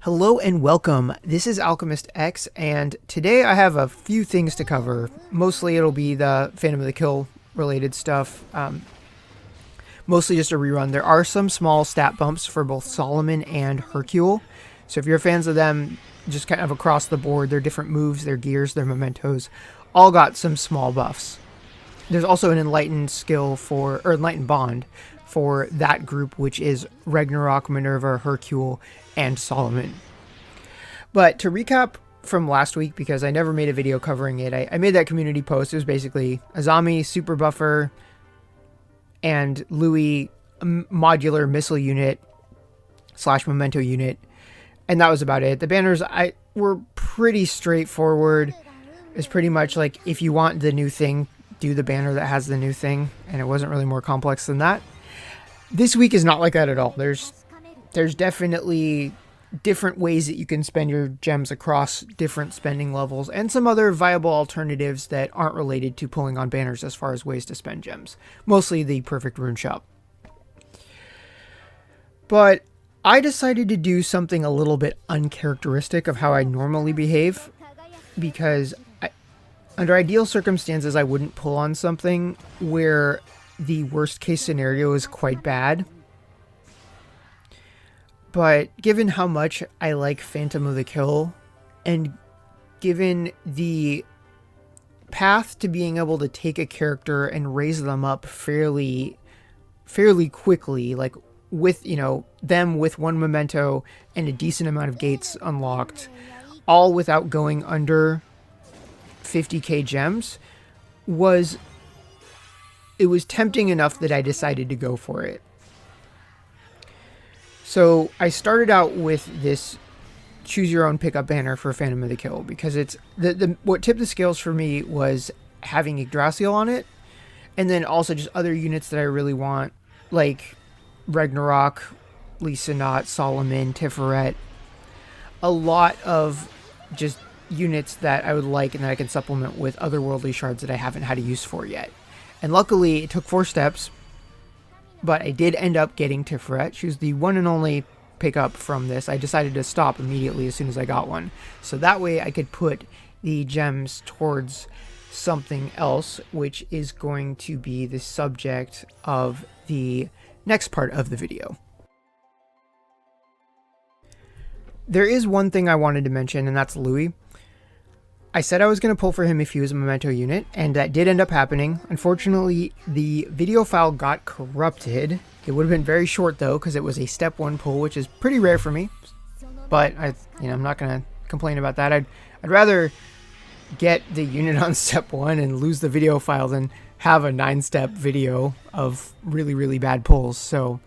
Hello and welcome. This is Alchemist X, and today I have a few things to cover. Mostly it'll be the Phantom of the Kill related stuff. Mostly just a rerun. There are some small stat bumps for both Solomon and Hercule. So if you're fans of them, just kind of across the board, their different moves, their gears, their mementos, all got some small buffs. There's also an enlightened enlightened bond for that group, which is Ragnarok, Minerva, Hercule, and Solomon. But to recap from last week, because I never made a video covering it, I made that community post. It was basically Azami, Super Buffer, and Louis modular missile unit / memento unit, and that was about it. The banners were pretty straightforward. It's pretty much like, if you want the new thing, do the banner that has the new thing, and it wasn't really more complex than that. This week is not like that at all. There's definitely different ways that you can spend your gems across different spending levels, and some other viable alternatives that aren't related to pulling on banners as far as ways to spend gems. Mostly the perfect rune shop. But I decided to do something a little bit uncharacteristic of how I normally behave, because under ideal circumstances I wouldn't pull on something where the worst case scenario is quite bad. But given how much I like Phantom of the Kill, and given the path to being able to take a character and raise them up fairly quickly, like with, them with one memento and a decent amount of gates unlocked, all without going under 50k gems, it was tempting enough that I decided to go for it. So I started out with this choose your own pickup banner for Phantom of the Kill, because it's what tipped the scales for me was having Yggdrasil on it, and then also just other units that I really want, like Ragnarok, Lisa Knot, Solomon, Tiferet. A lot of just units that I would like and that I can supplement with otherworldly shards that I haven't had a use for yet. And luckily, it took 4 steps, but I did end up getting Tiferet. She was the one and only pickup from this. I decided to stop immediately as soon as I got one, so that way I could put the gems towards something else, which is going to be the subject of the next part of the video. There is one thing I wanted to mention, and that's Louis. I said I was going to pull for him if he was a memento unit, and that did end up happening. Unfortunately, the video file got corrupted. It would have been very short though, because it was a step 1 pull, which is pretty rare for me. But I'm not going to complain about that. I'd rather get the unit on step 1 and lose the video file than have a 9-step video of really, really bad pulls. So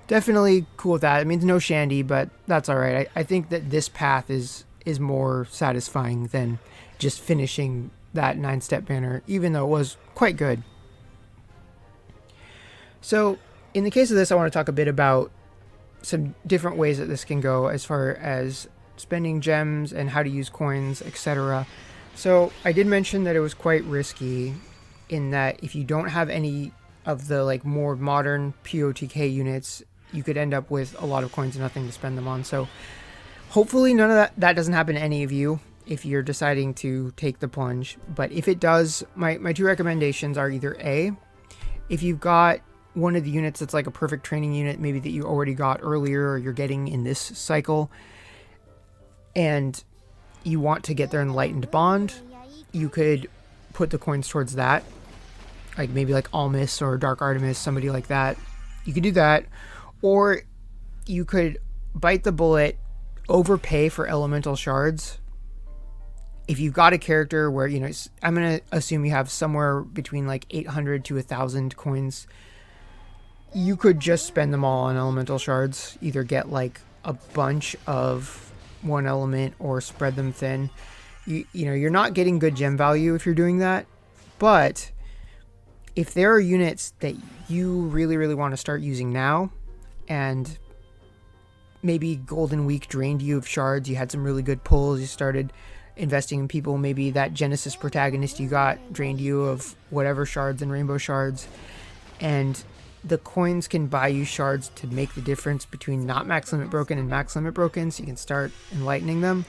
definitely cool with that. It means no shandy, but that's all right. I think that this path is more satisfying than just finishing that 9-step banner, even though it was quite good. So in the case of this, I want to talk a bit about some different ways that this can go as far as spending gems and how to use coins, etc. So I did mention that it was quite risky, in that if you don't have any of the more modern PotK units, you could end up with a lot of coins and nothing to spend them on. So hopefully none of that doesn't happen to any of you if you're deciding to take the plunge. But if it does, my 2 recommendations are either A, if you've got one of the units that's like a perfect training unit, maybe that you already got earlier or you're getting in this cycle, and you want to get their enlightened bond, you could put the coins towards that. Maybe like Almis or Dark Artemis, somebody like that. You could do that. Or you could bite the bullet, overpay for elemental shards. If you've got a character where, I'm going to assume you have somewhere between 800 to 1,000 coins, you could just spend them all on elemental shards. Either get a bunch of one element or spread them thin. You're not getting good gem value if you're doing that, but if there are units that you really, really want to start using now, and maybe Golden Week drained you of shards, you had some really good pulls, you started investing in people, maybe that Genesis protagonist you got drained you of whatever shards and rainbow shards, and the coins can buy you shards to make the difference between not max limit broken and max limit broken, so you can start enlightening them,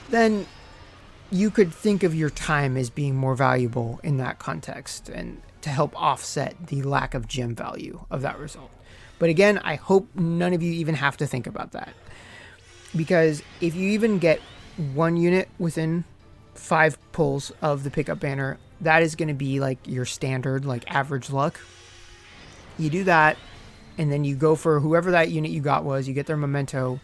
then you could think of your time as being more valuable in that context and to help offset the lack of gem value of that result. But again, I hope none of you even have to think about that, because if you even get one unit within 5 pulls of the pickup banner, that is going to be like your standard, like average luck. You do that, and then you go for whoever that unit you got was, you get their memento,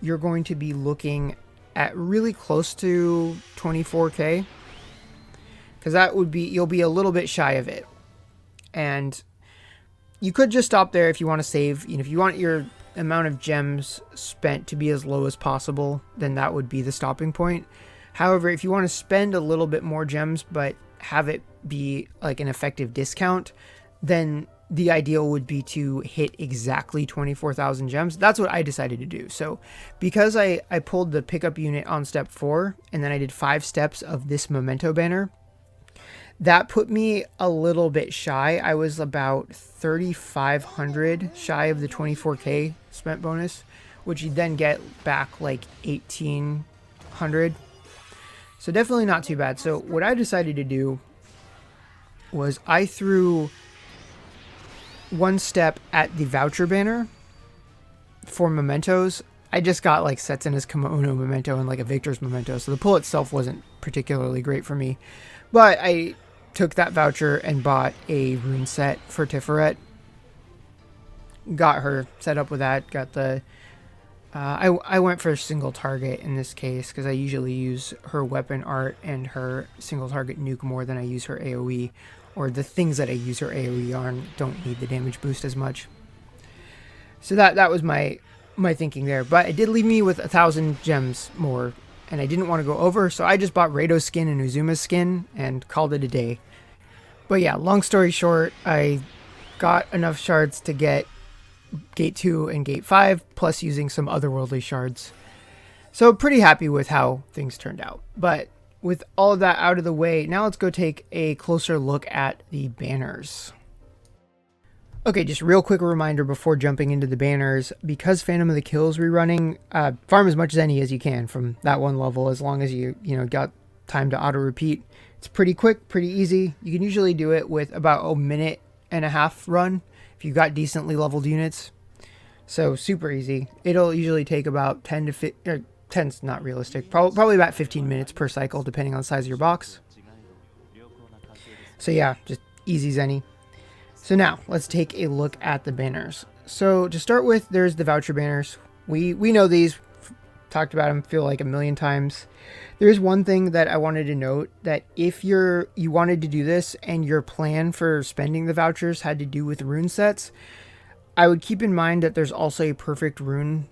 you're going to be looking at really close to 24k, because that would be, you'll be a little bit shy of it. And you could just stop there if you want to save. If you want your amount of gems spent to be as low as possible, then that would be the stopping point. However, if you want to spend a little bit more gems but have it be like an effective discount, then the ideal would be to hit exactly 24,000 gems. That's what I decided to do. So because I pulled the pickup unit on step 4, and then I did 5 steps of this memento banner, that put me a little bit shy. I was about 3,500 shy of the 24k spent bonus, which you then get back like 1,800. So definitely not too bad. So what I decided to do was I threw 1 step at the voucher banner for mementos. I just got like Setsuna's Kimono memento and like a Victor's memento, so the pull itself wasn't particularly great for me. But I took that voucher and bought a rune set for Tiferet. Got her set up with that. Got the I went for a single target in this case because I usually use her weapon art and her single target nuke more than I use her AoE, or the things that I use her AoE on don't need the damage boost as much. So that was my thinking there. But it did leave me with 1,000 gems more, and I didn't want to go over, so I just bought Rato's skin and Uzuma's skin and called it a day. But yeah, long story short, I got enough shards to get Gate 2 and Gate 5, plus using some otherworldly shards. So pretty happy with how things turned out. But with all of that out of the way, now let's go take a closer look at the banners. Okay, just real quick reminder before jumping into the banners, because Phantom of the Kill is rerunning, farm as much as any as you can from that one level, as long as you got time to auto repeat. It's pretty quick, pretty easy. You can usually do it with about a minute and a half run if you've got decently leveled units. So super easy. It'll usually take about 10 to 15, 10's not realistic, probably about 15 minutes per cycle depending on the size of your box. So yeah, just easy as any. So now let's take a look at the banners. So to start with, there's the voucher banners. We know these, talked about them, feel like a million times. There is one thing that I wanted to note, that if you wanted to do this and your plan for spending the vouchers had to do with rune sets, I would keep in mind that there's also a perfect rune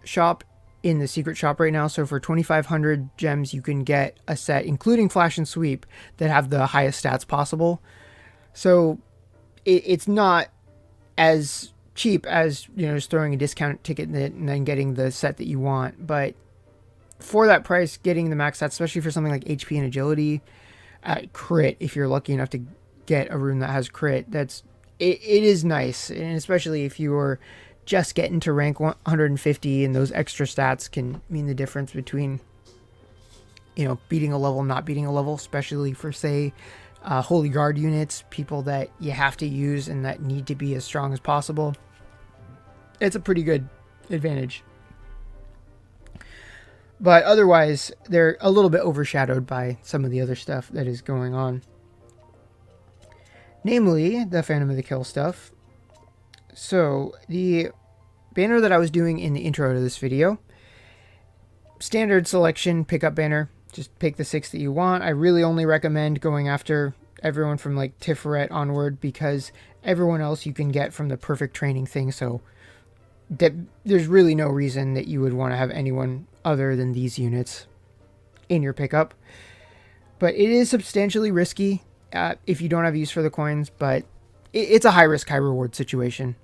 shop in the secret shop right now. So for 2,500 gems, you can get a set, including Flash and Sweep, that have the highest stats possible. So it's not as cheap as, just throwing a discount ticket in it and then getting the set that you want. But for that price, getting the max stats, especially for something like HP and agility, crit, if you're lucky enough to get a rune that has crit, it is nice. And especially if you're just getting to rank 150, and those extra stats can mean the difference between, beating a level, not beating a level, especially for, say, Holy Guard units, people that you have to use and that need to be as strong as possible. It's a pretty good advantage. But otherwise, they're a little bit overshadowed by some of the other stuff that is going on. Namely, the Phantom of the Kill stuff. So, the banner that I was doing in the intro to this video, standard selection pickup banner. Just pick the 6 that you want. I really only recommend going after everyone from like Tiferet onward, because everyone else you can get from the perfect training thing. So there's really no reason that you would want to have anyone other than these units in your pickup. But it is substantially risky if you don't have use for the coins, but it's a high risk, high reward situation.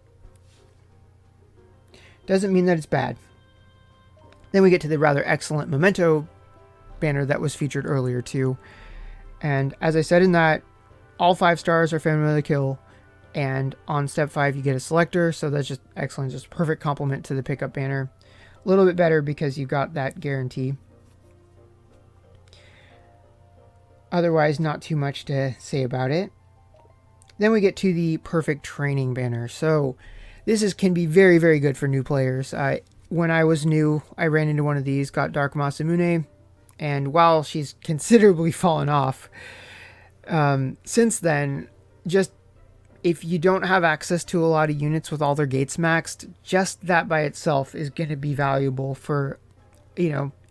Doesn't mean that it's bad. Then we get to the rather excellent memento banner that was featured earlier too. And as I said in that, all 5 stars are Phantom of the Kill. And on step 5, you get a selector. So that's just excellent. Just perfect complement to the pickup banner. A little bit better because you got that guarantee. Otherwise, not too much to say about it. Then we get to the perfect training banner. So this can be very, very good for new players. When I was new, I ran into one of these, got Dark Masamune, and while she's considerably fallen off since then, just if you don't have access to a lot of units with all their gates maxed, just that by itself is going to be valuable for,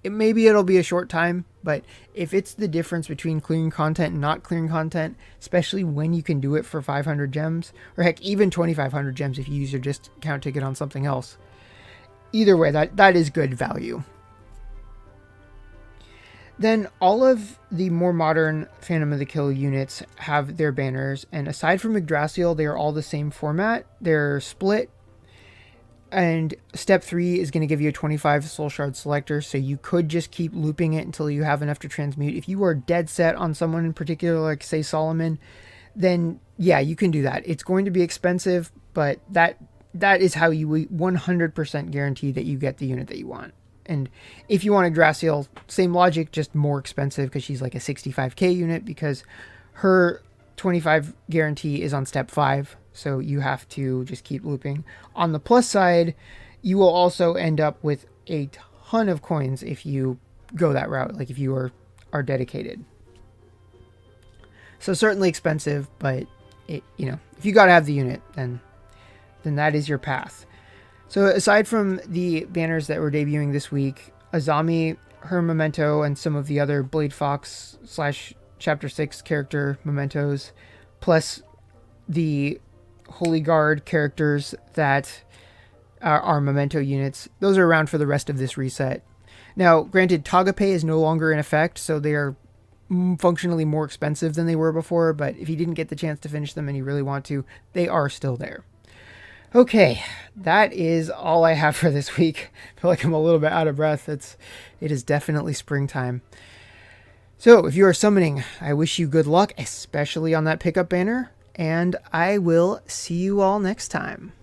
maybe it'll be a short time, but if it's the difference between clearing content and not clearing content, especially when you can do it for 500 gems, or heck, even 2,500 gems if you use your discount ticket on something else. Either way, that is good value. Then all of the more modern Phantom of the Kill units have their banners, and aside from Yggdrasil, they are all the same format. They're split, and step 3 is going to give you a 25 soul shard selector, so you could just keep looping it until you have enough to transmute. If you are dead set on someone in particular, like say Solomon, then yeah, you can do that. It's going to be expensive, but that is how you 100% guarantee that you get the unit that you want. And if you want Yggdrasil, same logic, just more expensive because she's like a 65k unit, because her 25 guarantee is on step 5. So you have to just keep looping. On the plus side, you will also end up with a ton of coins if you go that route, like if you are dedicated. So certainly expensive, but if you got to have the unit, then that is your path. So aside from the banners that were debuting this week, Azami, her memento, and some of the other Blade Fox / Chapter 6 character mementos, plus the Holy Guard characters that are memento units, those are around for the rest of this reset. Now, granted, Taga pay is no longer in effect, so they are functionally more expensive than they were before, but if you didn't get the chance to finish them and you really want to, they are still there. Okay, that is all I have for this week. I feel like I'm a little bit out of breath. It is definitely springtime. So if you are summoning, I wish you good luck, especially on that pickup banner, and I will see you all next time.